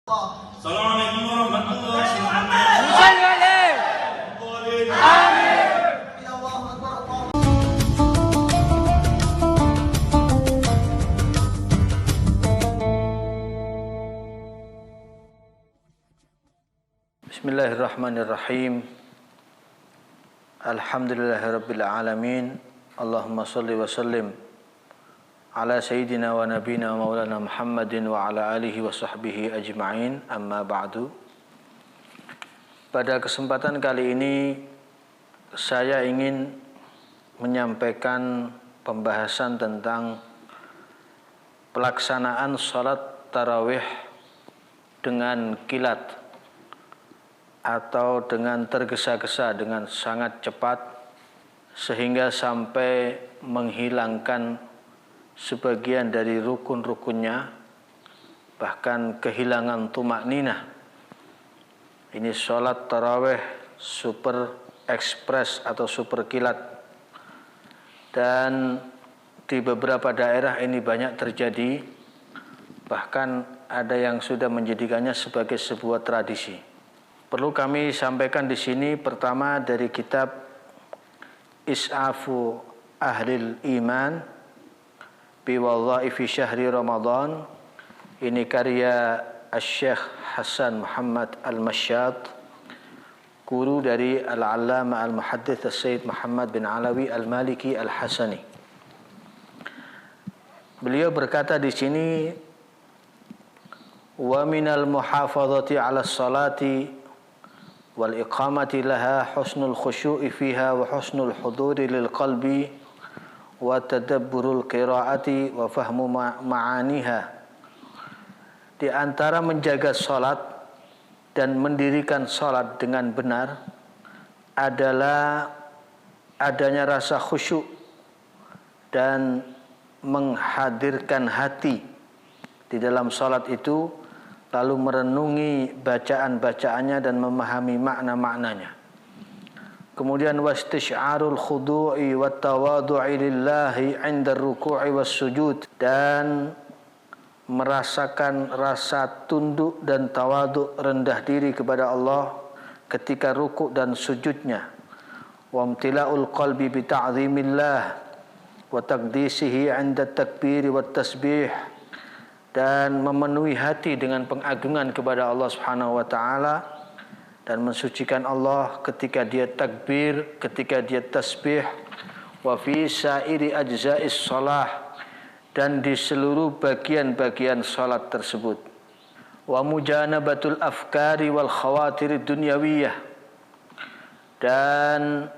Assalamualaikum warahmatullahi wabarakatuh. Amin. Bismillahirrahmanirrahim. Alhamdulillahirabbil alamin. Allahumma shalli wa sallim ala sayyidina wa nabina wa maulana Muhammadin wa ala alihi wa sahbihi ajma'in. Amma ba'du. Pada kesempatan kali ini saya ingin menyampaikan pembahasan tentang pelaksanaan salat tarawih dengan kilat atau dengan tergesa-gesa, dengan sangat cepat sehingga sampai menghilangkan sebagian dari rukun-rukunnya, bahkan kehilangan tumakninah. Ini sholat tarawih super ekspres atau super kilat, dan di beberapa daerah ini banyak terjadi, bahkan ada yang sudah menjadikannya sebagai sebuah tradisi. Perlu kami sampaikan di sini pertama dari kitab Is'afu Ahlil Iman Biwadhaifi Syahri Ramadan. Ini karya Syekh Hasan Muhammad Al-Masyad, guru dari Al-Allama Al-Muhaddits Sayyid Muhammad bin Alawi Al-Maliki Al-Hasani. Beliau berkata di sini, wa minal muhafazati 'ala salati wal iqamati laha husnul khusyu'i fiha wa husnul huduri lil qalbi wa tadabburul qiraati wa fahmu ma'aniha. Di antara menjaga salat dan mendirikan salat dengan benar adalah adanya rasa khusyuk dan menghadirkan hati di dalam salat itu, lalu merenungi bacaan-bacaannya dan memahami makna-maknanya. Kemudian wastisy'arul khudu'i wat tawadhu'i lillahi 'inda ar-ruku'i was sujud, dan merasakan rasa tunduk dan tawadhu, rendah diri kepada Allah ketika rukuk dan sujudnya. Wa imtila'ul qalbi bi ta'zimillah wa taqdisihi 'inda at-takbir wat tasbih, dan memenuhi hati dengan pengagungan kepada Allah Subhanahu wa taala dan mensucikan Allah ketika dia takbir, ketika dia tasbih, wa fi sa'iri ajza'is shalah, dan di seluruh bagian-bagian salat tersebut. Wa mujanabatul afkari wal khawatir dunyawiyah, dan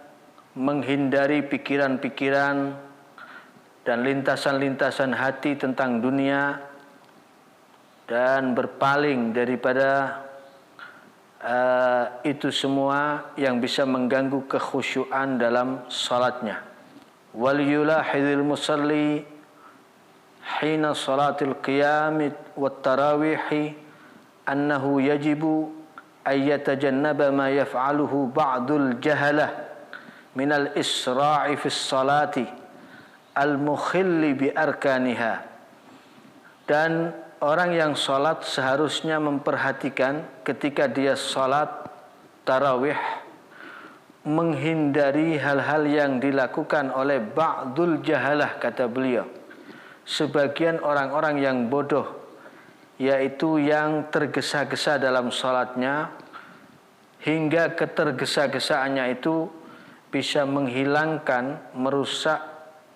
menghindari pikiran-pikiran dan lintasan-lintasan hati tentang dunia, dan berpaling daripada itu semua yang bisa mengganggu kekhusyuan dalam salatnya. Wal yulahidil musalli hina salatil qiyam wat tarawih annahu yajibu ay yatajannaba ma yaf'aluhu ba'dul jahalah minal isra'i fis salati al mukhilli bi arkaniha. Dan orang yang salat seharusnya memperhatikan ketika dia salat tarawih, menghindari hal-hal yang dilakukan oleh ba'dul jahalah, kata beliau, sebagian orang-orang yang bodoh, yaitu yang tergesa-gesa dalam salatnya, hingga ketergesa-gesaannya itu bisa menghilangkan, merusak,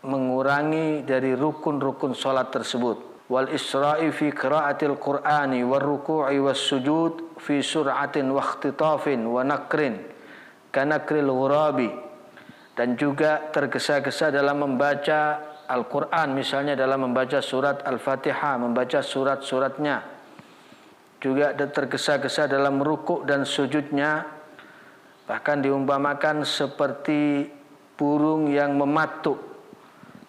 mengurangi dari rukun-rukun salat tersebut. Wal isra'i fi qiraatil qur'ani war ruku'i was sujud fi sur'atin wa ikhtitafin wa nakrin kanakril ghurabi, dan juga tergesa-gesa dalam membaca Al-Qur'an, misalnya dalam membaca surat Al-Fatihah, membaca surat-suratnya, juga tergesa-gesa dalam rukuk dan sujudnya, bahkan diumpamakan seperti burung yang mematuk.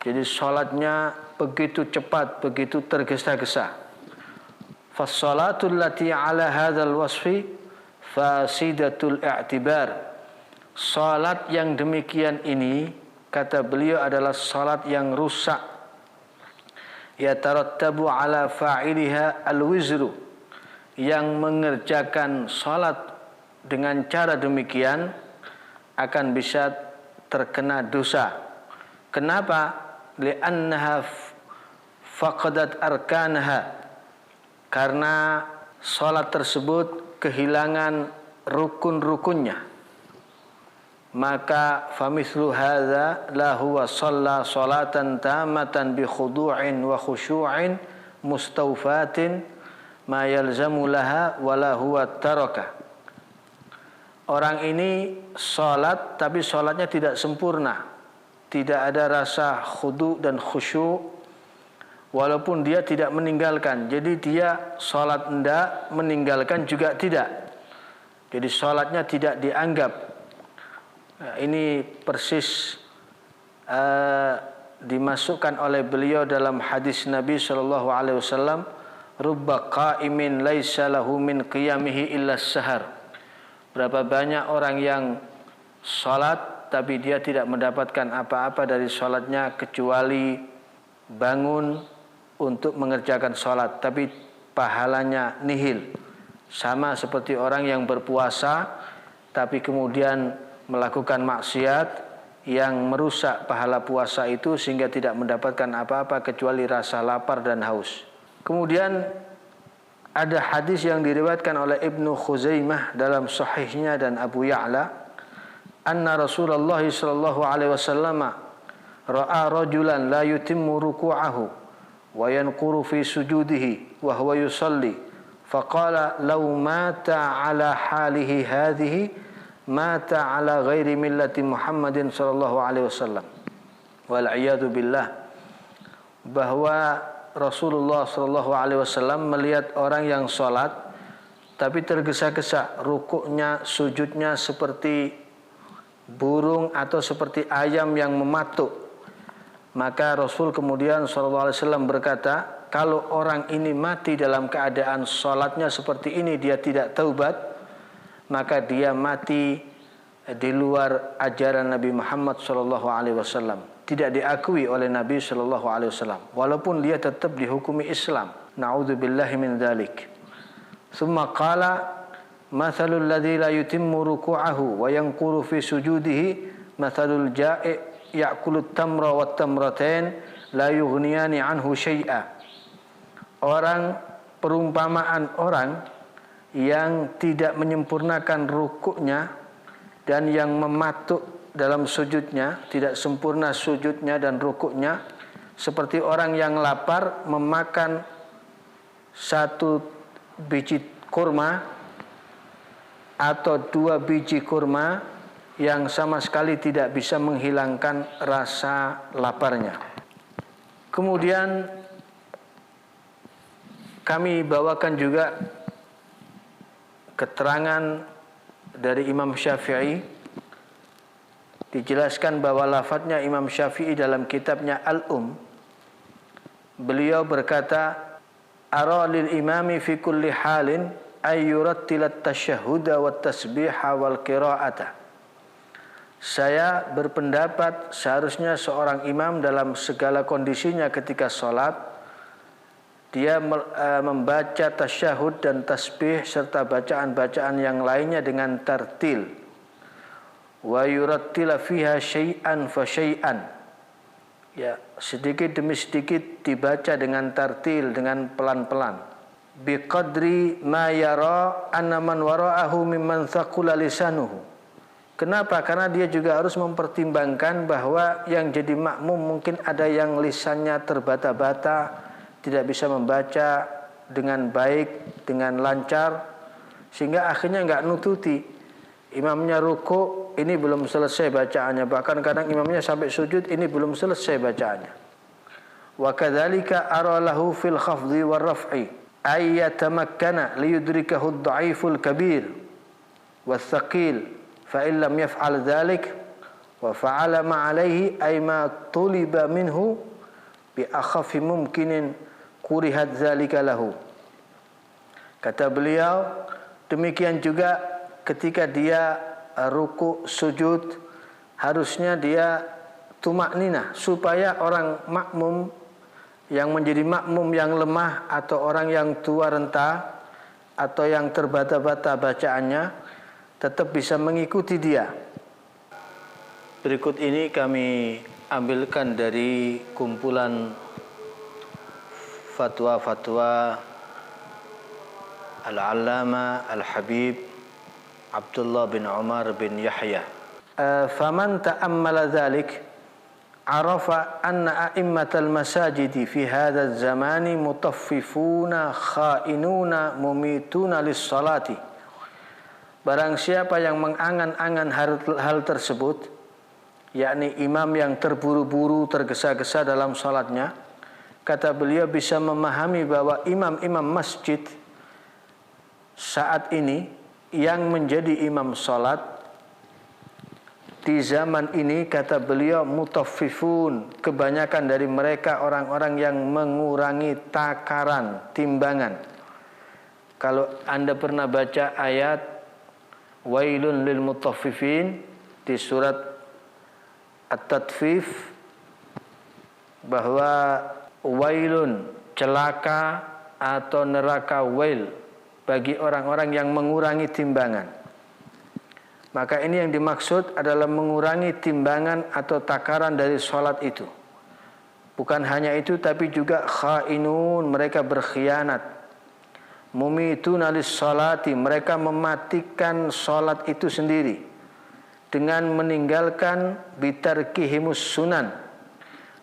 Jadi salatnya begitu cepat, begitu tergesa-gesa. Fas-salatul lati 'ala hadzal wasfi fasidatul i'tibar. Salat yang demikian ini, kata beliau, adalah salat yang rusak. Yatarattabu 'ala fa'iliha al-wizru, yang mengerjakan salat dengan cara demikian akan bisa terkena dosa. Kenapa? Li'annaha faqadat arkanaha. Karena salat tersebut kehilangan rukun-rukunnya. Maka famithlu hadza la huwa shalla salatan tamatan bi khudu'in wa khusyu'in mustawfatin ma yalzamu laha wa la huwa taraka. Orang ini salat tapi salatnya tidak sempurna. Tidak ada rasa khudu' dan khusyuk walaupun dia tidak meninggalkan. Jadi dia salat enggak, meninggalkan juga tidak. Jadi salatnya tidak dianggap. Nah, ini persis dimasukkan oleh beliau dalam hadis Nabi SAW, rubba qa'imin laisa lahu min qiyamihi illa sahar. Berapa banyak orang yang salat tapi dia tidak mendapatkan apa-apa dari salatnya kecuali bangun untuk mengerjakan salat, tapi pahalanya nihil. Sama seperti orang yang berpuasa tapi kemudian melakukan maksiat yang merusak pahala puasa itu sehingga tidak mendapatkan apa-apa kecuali rasa lapar dan haus. Kemudian ada hadis yang diriwayatkan oleh Ibnu Khuzaimah dalam sahihnya dan Abu Ya'la, anna Rasulullah sallallahu alaihi wasallam ra'a rajulan la yutimmu ruku'ahu wa yanquru fi sujudihi wa huwa yusalli faqala law mata ala halihi hadhihi mata ala ghairi millati Muhammadin sallallahu alaihi wasallam. Wal iyadu billah. Bahwa Rasulullah sallallahu alaihi wasallam melihat orang yang salat tapi tergesa-gesa, rukuknya, sujudnya seperti burung atau seperti ayam yang mematuk. Maka Rasul kemudian sallallahu alaihi wasallam berkata, kalau orang ini mati dalam keadaan salatnya seperti ini, dia tidak taubat, maka dia mati di luar ajaran Nabi Muhammad SAW. Tidak diakui oleh Nabi SAW. Walaupun dia tetap dihukumi Islam. Na'udzubillahi min dzalik. Tsumma qala mathalul ladzi la yutimmu ruku'ahu wa yanquru fi sujudihi mathalul ja'i' ya'kulu tamra wat tamratain la yughniyani anhu syai'a. Perumpamaan orang yang tidak menyempurnakan rukuknya dan yang mematuk dalam sujudnya, tidak sempurna sujudnya dan rukuknya, seperti orang yang lapar memakan satu biji kurma atau 2 biji kurma yang sama sekali tidak bisa menghilangkan rasa laparnya. Kemudian kami bawakan juga keterangan dari Imam Syafi'i. Dijelaskan bahwa lafadznya Imam Syafi'i dalam kitabnya Al-Um. Beliau berkata, ara lil imami fi kulli halin ay yurattilat tasyahhuda wat tasbiha wal qira'ata. Saya berpendapat seharusnya seorang imam dalam segala kondisinya ketika salat dia membaca tasyahud dan tasbih serta bacaan-bacaan yang lainnya dengan tartil. Wa yurattila fiha syai'an fa syai'an. Ya, sedikit demi sedikit dibaca dengan tartil, dengan pelan-pelan. Biqadri ma yara anna man wara'ahu mimman thaqula lisanuhu. Kenapa? Karena dia juga harus mempertimbangkan bahwa yang jadi makmum mungkin ada yang lisannya terbata-bata, tidak bisa membaca dengan baik, dengan lancar, sehingga akhirnya enggak nututi. Imamnya ruku, ini belum selesai bacaannya, bahkan kadang imamnya sampai sujud, ini belum selesai bacaannya. Wa kadzalika ara lahu fil khafdhi war raf'i ay yatamakkana liyudrikahu ad-dha'iful kabir wath-thaqil fa in lam yaf'al dzalik wa fa'ala ma 'alayhi ay ma tuliba minhu bi akhaffi mumkinin kurihat zalika lahu. Kata beliau, demikian juga ketika dia ruku sujud, harusnya dia tumakninah, supaya orang makmum yang menjadi makmum yang lemah atau orang yang tua renta, atau yang terbata-bata bacaannya tetap bisa mengikuti dia. Berikut ini kami ambilkan dari kumpulan fatwa-fatwa Al-Allama Al-Habib Abdullah bin Umar bin Yahya. Faman ta'ammala dhalik arafa anna a'immatal masajidi fi hadzal zamani mutaffifuna khainuna mumituna lis-salati. Barang siapa yang mengangan-angan hal tersebut, yakni imam yang terburu-buru, tergesa-gesa dalam salatnya, kata beliau bisa memahami bahwa imam-imam masjid saat ini yang menjadi imam salat di zaman ini, kata beliau, mutaffifun, kebanyakan dari mereka orang-orang yang mengurangi takaran, timbangan. Kalau Anda pernah baca ayat wailun lil mutaffifin di surat At-Tatfif, bahwa wailun, celaka atau neraka wail bagi orang-orang yang mengurangi timbangan. Maka ini yang dimaksud adalah mengurangi timbangan atau takaran dari sholat itu. Bukan hanya itu, tapi juga khainun, mereka berkhianat. Mumituna lis-salati, mereka mematikan sholat itu sendiri dengan meninggalkan bitarkihimus sunan,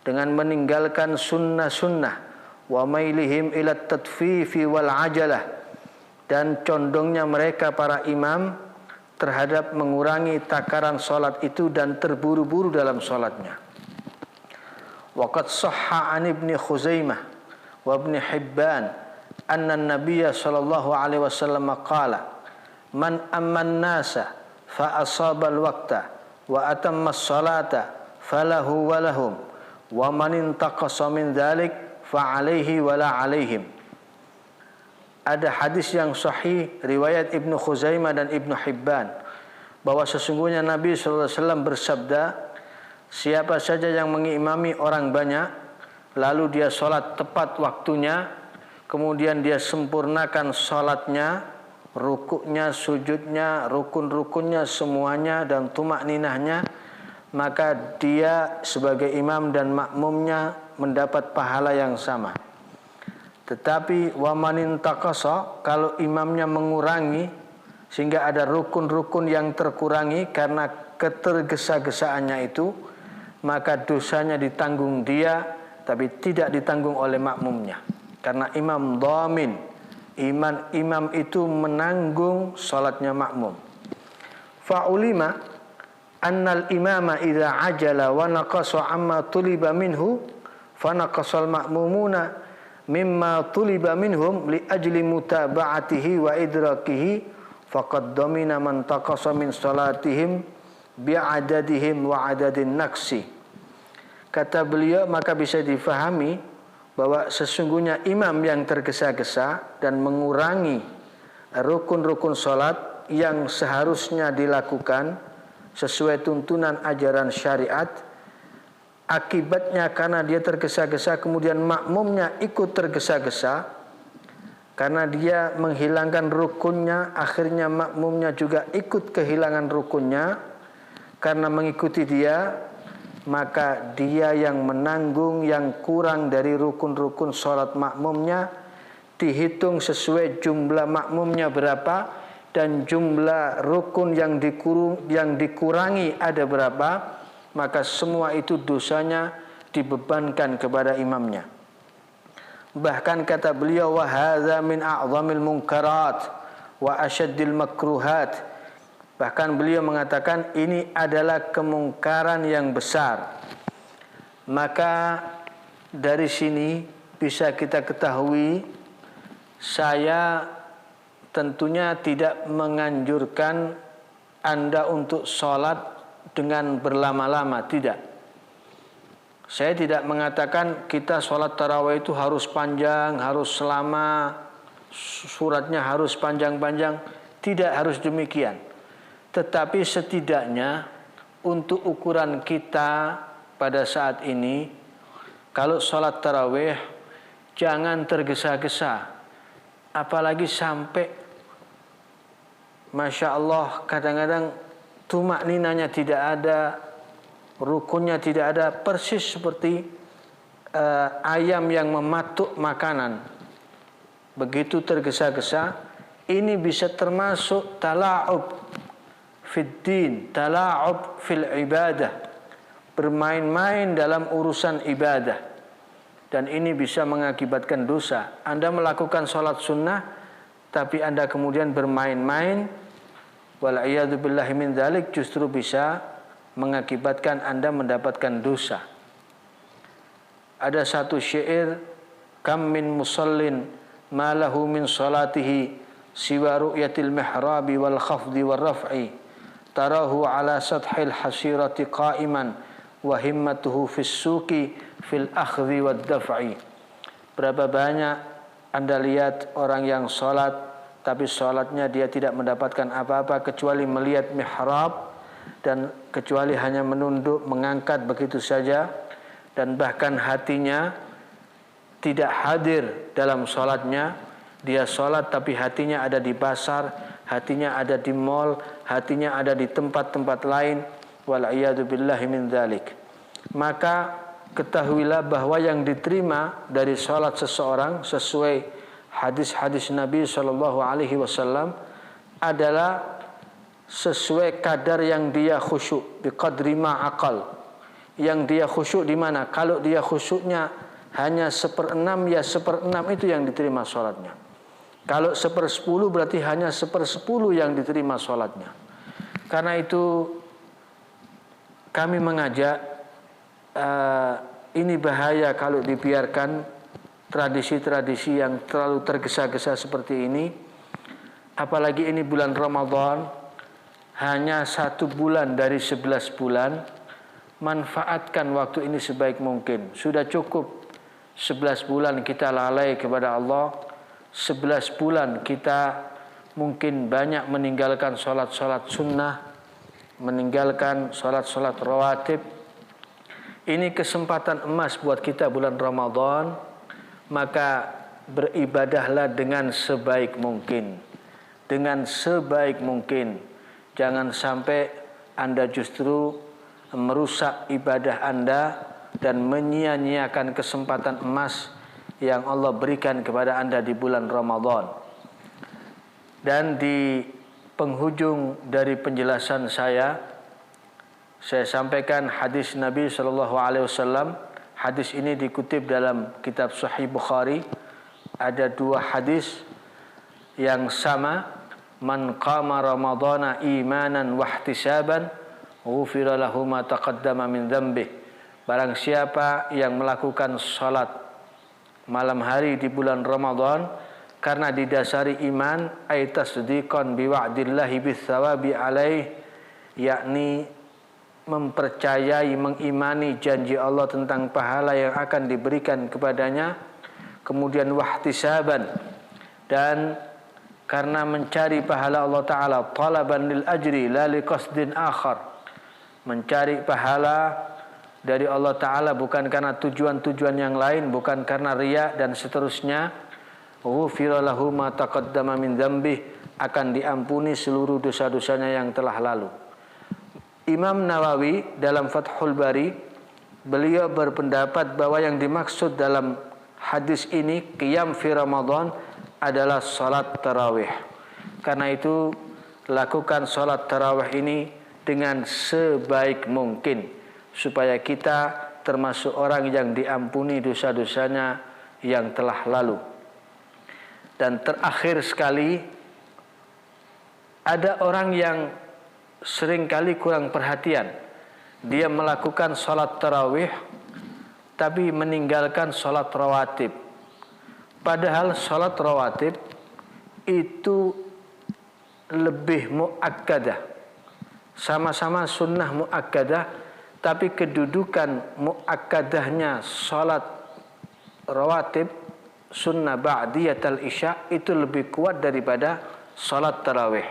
dengan meninggalkan sunnah-sunnah, wa mailihim ila tatfifi wal ajalah, dan condongnya mereka para imam terhadap mengurangi takaran salat itu dan terburu-buru dalam salatnya. Waqad sahha an Ibnu Khuzaimah wa Ibnu Hibban anna an-nabiy sallallahu alaihi wasallam qala man amman nasa fa asaba al-waqta wa atamma as-salata falahu wa lahum wa man intaqasa min dzalik fa alaihi wa la alaihim. Ada hadis yang sahih riwayat Ibnu Khuzaimah dan Ibnu Hibban bahwa sesungguhnya Nabi SAW bersabda, siapa saja yang mengimami orang banyak lalu dia sholat tepat waktunya, kemudian dia sempurnakan sholatnya, rukuknya, sujudnya, rukun-rukunnya semuanya, dan tumak ninahnya, maka dia sebagai imam dan makmumnya mendapat pahala yang sama. Tetapi wamanin taqasa, kalau imamnya mengurangi sehingga ada rukun-rukun yang terkurangi karena ketergesa-gesaannya itu, maka dosanya ditanggung dia tapi tidak ditanggung oleh makmumnya. Karena imam dhamin, imam itu menanggung salatnya makmum. Fa'ulima annal imama idza ajala wa naqasa amma tuliba minhu fa naqasal ma'mumuna mimma tuliba minhum li ajli mutaba'atihi wa idrakihi faqad domina man taqasa min salatihim bi'adadihim wa adadin naqsi. Kata beliau, maka bisa difahami bahwa sesungguhnya imam yang tergesa-gesa dan mengurangi rukun-rukun salat yang seharusnya dilakukan sesuai tuntunan ajaran syariat, akibatnya karena dia tergesa-gesa kemudian makmumnya ikut tergesa-gesa, karena dia menghilangkan rukunnya, akhirnya makmumnya juga ikut kehilangan rukunnya karena mengikuti dia, maka dia yang menanggung yang kurang dari rukun-rukun sholat makmumnya, dihitung sesuai jumlah makmumnya berapa dan jumlah rukun yang dikurangi ada berapa, maka semua itu dosanya dibebankan kepada imamnya. Bahkan kata beliau, wa hadza min a'zamil munkarat wa asyaddil makruhat. Bahkan beliau mengatakan ini adalah kemungkaran yang besar. Maka dari sini bisa kita ketahui, saya tentunya tidak menganjurkan Anda untuk sholat dengan berlama-lama, tidak. Saya tidak mengatakan kita sholat tarawih itu harus panjang, harus lama, suratnya harus panjang-panjang. Tidak harus demikian. Tetapi setidaknya untuk ukuran kita pada saat ini, kalau sholat tarawih jangan tergesa-gesa. apalagi sampai Masya Allah kadang-kadang tumak ninanya tidak ada, rukunnya tidak ada, persis seperti ayam yang mematuk makanan, begitu tergesa-gesa. Ini bisa termasuk tala'ub fid din, tala'ub fil ibadah, bermain-main dalam urusan ibadah, dan ini bisa mengakibatkan dosa. Anda melakukan sholat sunnah tapi Anda kemudian bermain-main, wal'iyadu billahi min dzalik, justru bisa mengakibatkan Anda mendapatkan dosa. Ada satu syair, kam min musallin ma lahu min salatihi siwa ru'yatil mihrabi wal khafdi wal raf'i tarahu ala sathil hasirati qa'iman wa himmatuhu fis suki fil akhdhi wad daf'i. Berapa banyak Anda lihat orang yang sholat, tapi sholatnya dia tidak mendapatkan apa-apa kecuali melihat mihrab, dan kecuali hanya menunduk, mengangkat begitu saja, dan bahkan hatinya tidak hadir dalam sholatnya. Dia sholat tapi hatinya ada di pasar, hatinya ada di mall, hatinya ada di tempat-tempat lain. Wal'iyadu billahi min dzalik. Maka ketahuilah bahwa yang diterima dari sholat seseorang sesuai hadis-hadis Nabi SAW adalah sesuai kadar yang dia khusyuk, biqadri ma aqal. Yang dia khusyuk di mana? Kalau dia khusyuknya hanya 1/6, ya 1/6 itu yang diterima sholatnya. Kalau 1/10 berarti hanya 1/10 yang diterima sholatnya. Karena itu kami mengajak, ini bahaya kalau dibiarkan tradisi-tradisi yang terlalu tergesa-gesa seperti ini. Apalagi ini bulan Ramadan, hanya 1 bulan dari 11 bulan. Manfaatkan waktu ini sebaik mungkin. Sudah cukup 11 bulan kita lalai kepada Allah. 11 bulan kita mungkin banyak meninggalkan sholat-sholat sunnah, meninggalkan sholat-sholat rawatib. Ini kesempatan emas buat kita bulan Ramadan. Maka beribadahlah dengan sebaik mungkin. Dengan sebaik mungkin. Jangan sampai Anda justru merusak ibadah Anda dan menyia-nyiakan kesempatan emas yang Allah berikan kepada Anda di bulan Ramadan. Dan di penghujung dari penjelasan saya sampaikan hadis Nabi SAW. Hadis ini dikutip dalam kitab Sahih Bukhari. Ada 2 hadis yang sama. Man qama ramadhana imanan wahtisaban ghufira lahu ma taqaddama min dzambih. Barang siapa yang melakukan salat malam hari di bulan Ramadan karena didasari iman, ay tasdiqan bi wa'dillahi bis thawabi alaih, yakni mempercayai, mengimani janji Allah tentang pahala yang akan diberikan kepadanya. Kemudian wahtisaban, dan karena mencari pahala Allah Ta'ala, talaban lil ajri la liqasdin akhar, mencari pahala dari Allah Ta'ala bukan karena tujuan-tujuan yang lain, bukan karena riya dan seterusnya. Ghufira lahu ma taqaddama min dzambih, akan diampuni seluruh dosa-dosanya yang telah lalu. Imam Nawawi dalam Fathul Bari, beliau berpendapat bahwa yang dimaksud dalam hadis ini qiyam fi Ramadan adalah salat tarawih. Karena itu lakukan salat tarawih ini dengan sebaik mungkin supaya kita termasuk orang yang diampuni dosa-dosanya yang telah lalu. Dan terakhir sekali, ada orang yang seringkali kurang perhatian. Dia melakukan salat tarawih tapi meninggalkan salat rawatib. Padahal salat rawatib itu lebih muakkadah, sama-sama sunnah muakkadah, tapi kedudukan muakkadahnya salat rawatib sunnah ba'diyatal isya itu lebih kuat daripada salat tarawih.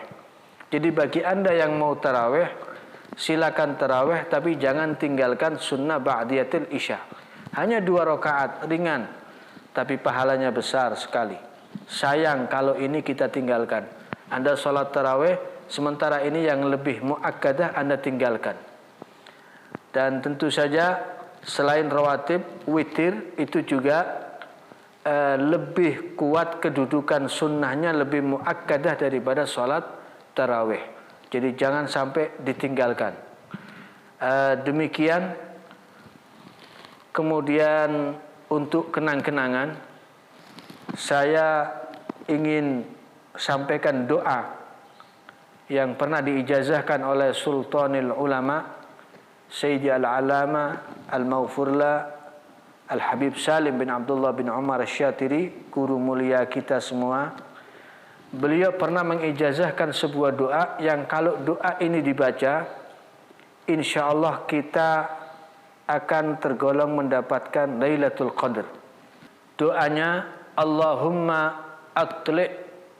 Jadi bagi Anda yang mau tarawih, silakan tarawih, tapi jangan tinggalkan sunnah ba'diyatil isya. Hanya 2 rakaat ringan, tapi pahalanya besar sekali. sayang kalau ini kita tinggalkan. Anda sholat tarawih, sementara ini yang lebih muakkadah Anda tinggalkan. Dan tentu saja selain rawatib, witir itu juga lebih kuat kedudukan sunnahnya, lebih muakkadah daripada sholat tarawih. Jadi jangan sampai ditinggalkan. Demikian. Kemudian untuk kenang-kenangan, saya ingin sampaikan doa yang pernah diijazahkan oleh Sultanul Ulama Sayyidi Al-Alama Al-Maghfurlah Al-Habib Salim bin Abdullah bin Umar Asy-Syatiri, guru mulia kita semua. Beliau pernah mengijazahkan sebuah doa yang kalau doa ini dibaca, insya Allah kita akan tergolong mendapatkan Lailatul Qadar. Doanya, Allahumma atli'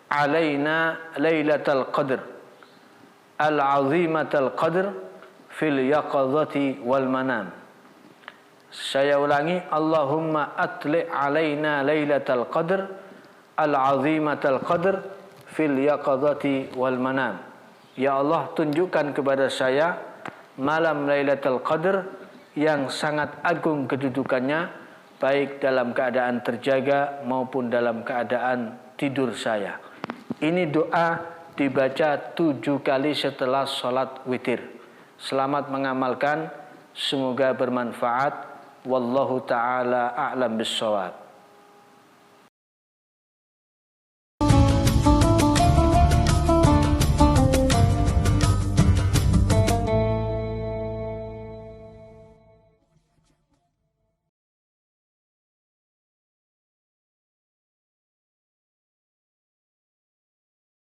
alaina Lailatul Qadar al-azimatul qadr fil yaqadhati wal manam. Saya ulangi, Allahumma atli' alaina Lailatul Qadar al-azimatul qadr fil yaqadhati wal manam. Ya Allah, tunjukkan kepada saya malam Lailatul Qadar yang sangat agung kedudukannya, baik dalam keadaan terjaga maupun dalam keadaan tidur saya. Ini doa dibaca 7 kali setelah sholat witir. Selamat mengamalkan, semoga bermanfaat. Wallahu ta'ala a'lam bissawab.